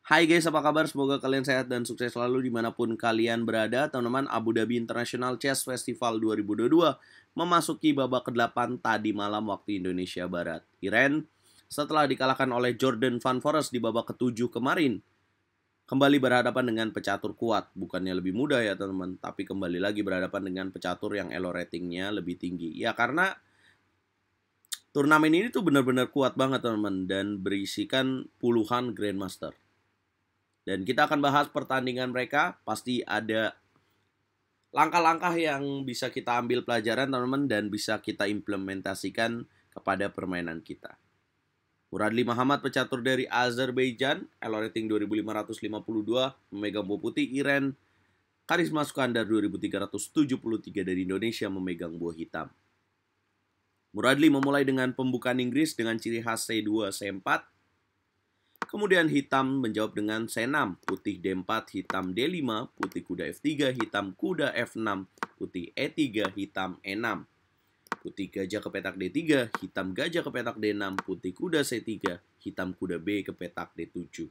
Hai guys, apa kabar? Semoga kalian sehat dan sukses selalu dimanapun kalian berada. Teman-teman, Abu Dhabi International Chess Festival 2022 memasuki babak ke-8 tadi malam waktu Indonesia Barat. Iren, setelah dikalahkan oleh Jordan Van Foreest di babak ke-7 kemarin, kembali berhadapan dengan pecatur kuat. Bukannya lebih mudah ya teman-teman, tapi kembali lagi berhadapan dengan pecatur yang elo ratingnya lebih tinggi. Ya karena turnamen ini tuh benar-benar kuat banget teman-teman dan berisikan puluhan Grandmaster. Dan kita akan bahas pertandingan mereka. Pasti ada langkah-langkah yang bisa kita ambil pelajaran teman-teman dan bisa kita implementasikan kepada permainan kita. Muradli Muhammad pecatur dari Azerbaijan, elo rating 2552, memegang buah putih. Iren Karisma Sukandar 2373 dari Indonesia memegang buah hitam. Muradli memulai dengan pembukaan Inggris dengan ciri khas C2, C4. Kemudian hitam menjawab dengan C6, putih D4, hitam D5, putih kuda F3, hitam kuda F6, putih E3, hitam E6. Putih gajah ke petak D3, hitam gajah ke petak D6, putih kuda C3, hitam kuda B ke petak D7.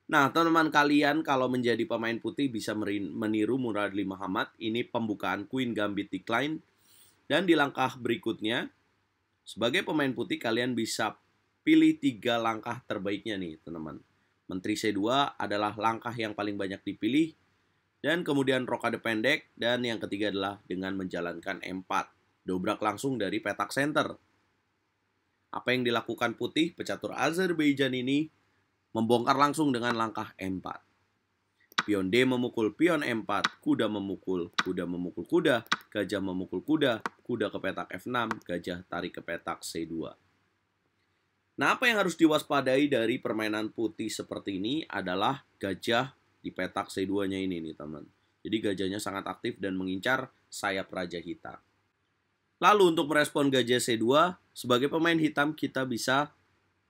Nah, teman-teman kalian kalau menjadi pemain putih bisa meniru Muradli Muhammad. Ini pembukaan Queen Gambit Decline. Dan di langkah berikutnya, sebagai pemain putih kalian bisa pilih 3 langkah terbaiknya nih teman-teman. Menteri C2 adalah langkah yang paling banyak dipilih. Dan kemudian rokade pendek. Dan yang ketiga adalah dengan menjalankan E4. Dobrak langsung dari petak center. Apa yang dilakukan putih pecatur Azerbaijan ini membongkar langsung dengan langkah E4. Pion D memukul pion E4, kuda memukul kuda, gajah memukul kuda ke petak F6, gajah tarik ke petak C2. Nah, apa yang harus diwaspadai dari permainan putih seperti ini adalah gajah di petak C2-nya ini nih teman. Jadi gajahnya sangat aktif dan mengincar sayap raja hitam. Lalu untuk merespon gajah C2, sebagai pemain hitam kita bisa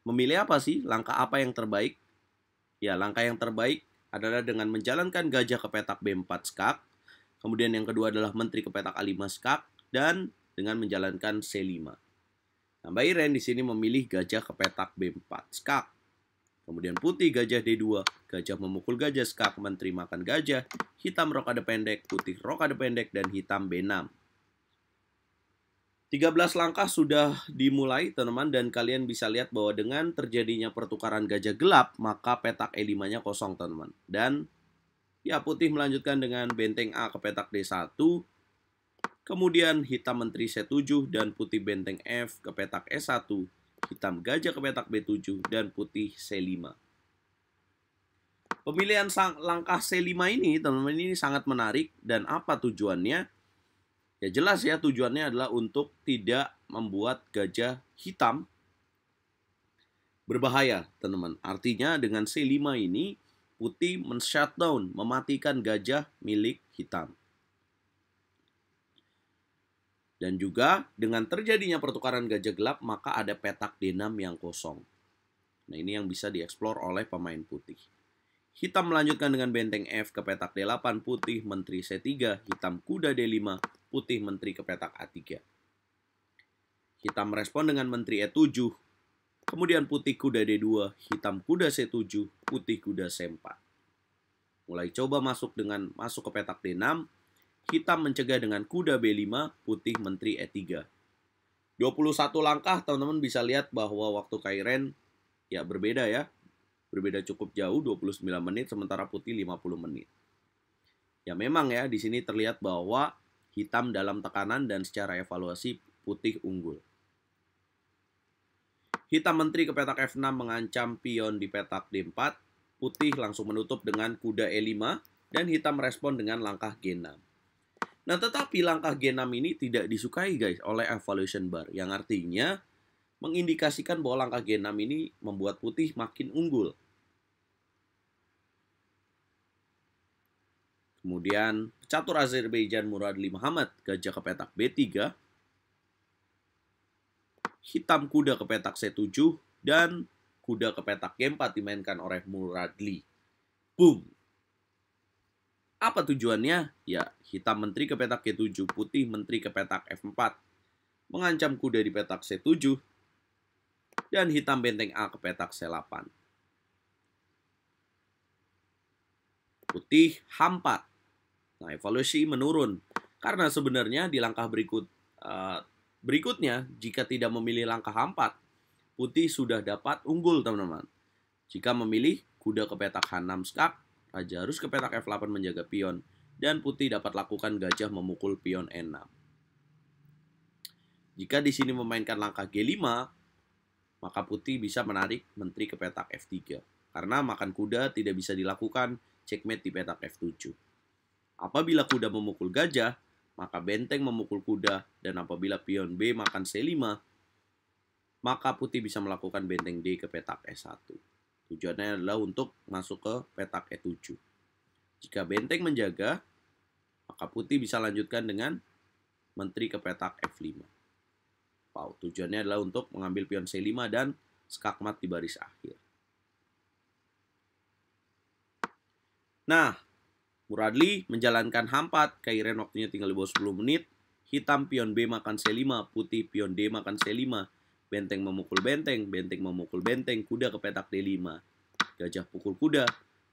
memilih apa sih? Langkah apa yang terbaik? Ya, langkah yang terbaik adalah dengan menjalankan gajah ke petak B4 skak. Kemudian yang kedua adalah menteri ke petak A5 skak. Dan dengan menjalankan C5. Nah, Mbak Iren di sini memilih gajah ke petak B4 skak. Kemudian putih gajah D2, gajah memukul gajah skak, menteri makan gajah, hitam rokade pendek, putih rokade pendek, dan hitam B6. 13 langkah sudah dimulai teman-teman dan kalian bisa lihat bahwa dengan terjadinya pertukaran gajah gelap maka petak E5-nya kosong teman-teman. Dan ya putih melanjutkan dengan benteng A ke petak D1. Kemudian hitam menteri C7 dan putih benteng F ke petak E1. Hitam gajah ke petak B7 dan putih C5. Pemilihan langkah C5 ini teman-teman ini sangat menarik dan apa tujuannya? Ya jelas ya tujuannya adalah untuk tidak membuat gajah hitam berbahaya teman-teman. Artinya dengan C5 ini putih men-shutdown, mematikan gajah milik hitam. Dan juga dengan terjadinya pertukaran gajah gelap maka ada petak D6 yang kosong. Nah ini yang bisa dieksplor oleh pemain putih. Hitam melanjutkan dengan benteng F ke petak D8, putih menteri C3, hitam kuda D5, putih menteri ke petak A3. Hitam merespon dengan menteri E7, kemudian putih kuda D2, hitam kuda C7, putih kuda C4. Mulai coba masuk ke petak D6, hitam mencegah dengan kuda B5, putih menteri E3. 21 langkah teman-teman bisa lihat bahwa waktu Kairen ya berbeda ya. Berbeda cukup jauh 29 menit sementara putih 50 menit. Ya memang ya di sini terlihat bahwa hitam dalam tekanan dan secara evaluasi putih unggul. Hitam menteri ke petak F6 mengancam pion di petak D4, putih langsung menutup dengan kuda E5 dan hitam merespon dengan langkah G6. Nah, tetapi langkah G6 ini tidak disukai guys oleh evaluation bar yang artinya mengindikasikan bahwa langkah G6 ini membuat putih makin unggul. Kemudian pecatur Azerbaijan Muradli Muhammad gajah ke petak B3, hitam kuda ke petak C7 dan kuda ke petak G4 dimainkan oleh Muradli. Boom. Apa tujuannya? Ya, hitam menteri ke petak G7, putih menteri ke petak F4, mengancam kuda di petak C7 dan hitam benteng A ke petak C8. Putih H4. Nah, evaluasi menurun. Karena sebenarnya di langkah berikutnya, jika tidak memilih langkah H4, putih sudah dapat unggul, teman-teman. Jika memilih kuda ke petak H6 skak, raja harus ke petak F8 menjaga pion, dan putih dapat lakukan gajah memukul pion E6. Jika di sini memainkan langkah G5, maka putih bisa menarik menteri ke petak F3. Karena makan kuda tidak bisa dilakukan checkmate di petak F7. Apabila kuda memukul gajah, maka benteng memukul kuda, dan apabila pion B makan C5, maka putih bisa melakukan benteng D ke petak E1. Tujuannya adalah untuk masuk ke petak E7. Jika benteng menjaga, maka putih bisa lanjutkan dengan menteri ke petak F5. Wow, tujuannya adalah untuk mengambil pion C5 dan skakmat di baris akhir. Nah, Muradli menjalankan H4, Kairen waktunya tinggal di bawah 10 menit. Hitam pion B makan C5, putih pion D makan C5. Benteng memukul benteng, benteng memukul benteng, kuda ke petak D5. Gajah pukul kuda,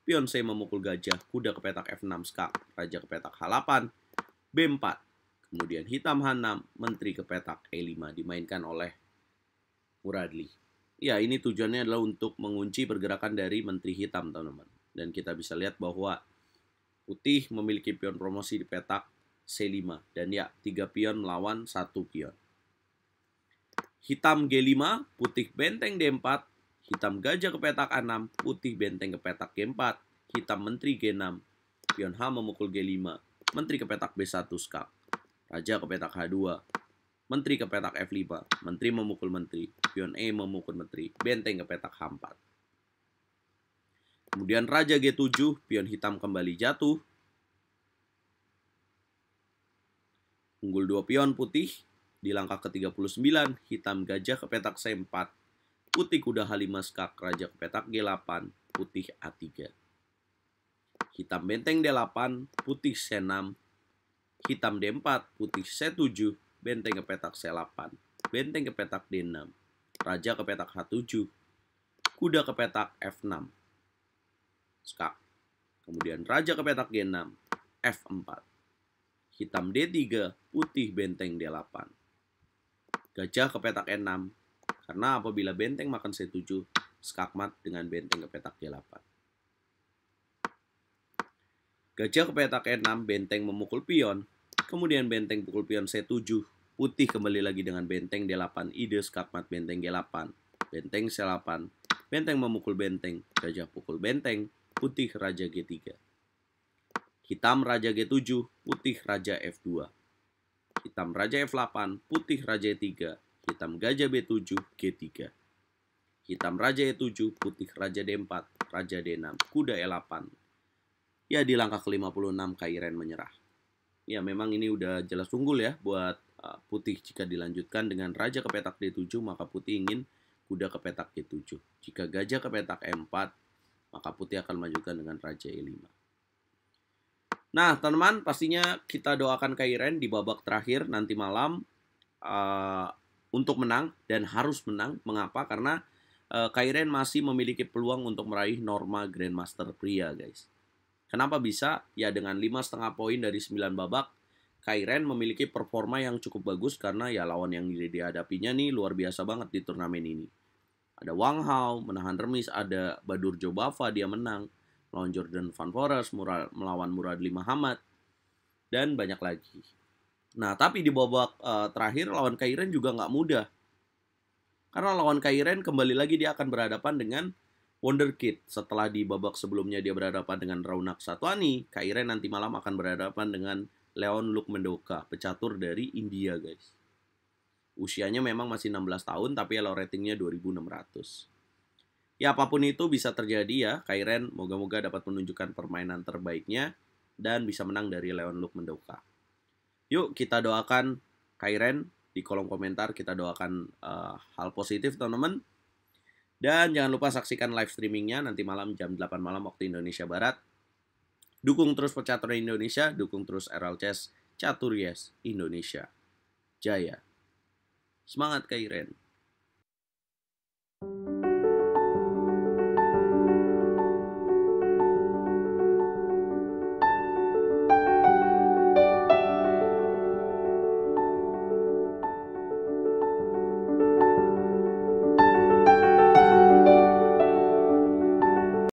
pion C memukul gajah, kuda ke petak F6 skak, raja ke petak H8, B4. Kemudian hitam H6, menteri ke petak E5 dimainkan oleh Muradli. Ya, ini tujuannya adalah untuk mengunci pergerakan dari menteri hitam, teman-teman. Dan kita bisa lihat bahwa putih memiliki pion promosi di petak C5. Dan ya, 3 pion melawan 1 pion. Hitam G5, putih benteng D4, hitam gajah ke petak A6, putih benteng ke petak G4, hitam menteri G6, pion H memukul G5, menteri ke petak B1 skak, raja ke petak H2, menteri ke petak F5, menteri memukul menteri, pion E memukul menteri, benteng ke petak H4. Kemudian raja G7, pion hitam kembali jatuh. Unggul 2 pion putih di langkah ke-39, hitam gajah ke petak C4, putih kuda H5 skak, raja ke petak G8, putih A3. Hitam benteng D8, putih C6, hitam D4, putih C7, benteng ke petak C8, benteng ke petak D6, raja ke petak H7, kuda ke petak F6, skak. Kemudian raja ke petak G6, F4. Hitam D3, putih benteng D8. Gajah ke petak E6, karena apabila benteng makan C7, skakmat dengan benteng ke petak G8. Gajah ke petak E6, benteng memukul pion, kemudian benteng pukul pion C7, putih kembali lagi dengan benteng D8, ide skakmat benteng G8, benteng C8, benteng memukul benteng, gajah pukul benteng, putih raja G3. Hitam raja G7, putih raja F2. Hitam raja F8, putih raja E3, hitam gajah B7, G3. Hitam raja E7, putih raja D4, raja D6, kuda E8. Ya, di langkah ke-56 Kairen menyerah. Ya, memang ini udah jelas unggul ya buat putih. Jika dilanjutkan dengan raja ke petak D7, maka putih ingin kuda ke petak G7. Jika gajah ke petak E4, maka putih akan melanjutkan dengan raja E5. Nah, teman-teman, pastinya kita doakan Kairen di babak terakhir nanti malam untuk menang, dan harus menang. Mengapa? Karena Kairen masih memiliki peluang untuk meraih norma Grandmaster pria, guys. Kenapa bisa? Ya, dengan 5,5 poin dari 9 babak, Kairen memiliki performa yang cukup bagus karena ya lawan yang dihadapinya nih luar biasa banget di turnamen ini. Ada Wang Hao menahan remis, ada Badur Jobava dia menang, lawan Jordan Van Foreest, melawan Muradli Muhammad, dan banyak lagi. Nah, tapi di babak terakhir lawan Kairen juga nggak mudah. Karena lawan Kairen kembali lagi dia akan berhadapan dengan Wonderkid. Setelah di babak sebelumnya dia berhadapan dengan Raunak Satwani, Kairen nanti malam akan berhadapan dengan Leon Lukmendoka, pecatur dari India, guys. Usianya memang masih 16 tahun, tapi elo ratingnya 2600. Ya, apapun itu bisa terjadi ya. Kairen moga-moga dapat menunjukkan permainan terbaiknya dan bisa menang dari Leon Lukmendoka. Yuk, kita doakan Kairen di kolom komentar. Kita doakan hal positif, teman-teman. Dan jangan lupa saksikan live streamingnya nanti malam jam 8 malam waktu Indonesia Barat. Dukung terus pecatur Indonesia, dukung terus RL Chess Catur Yes Indonesia Jaya. Semangat Kairen!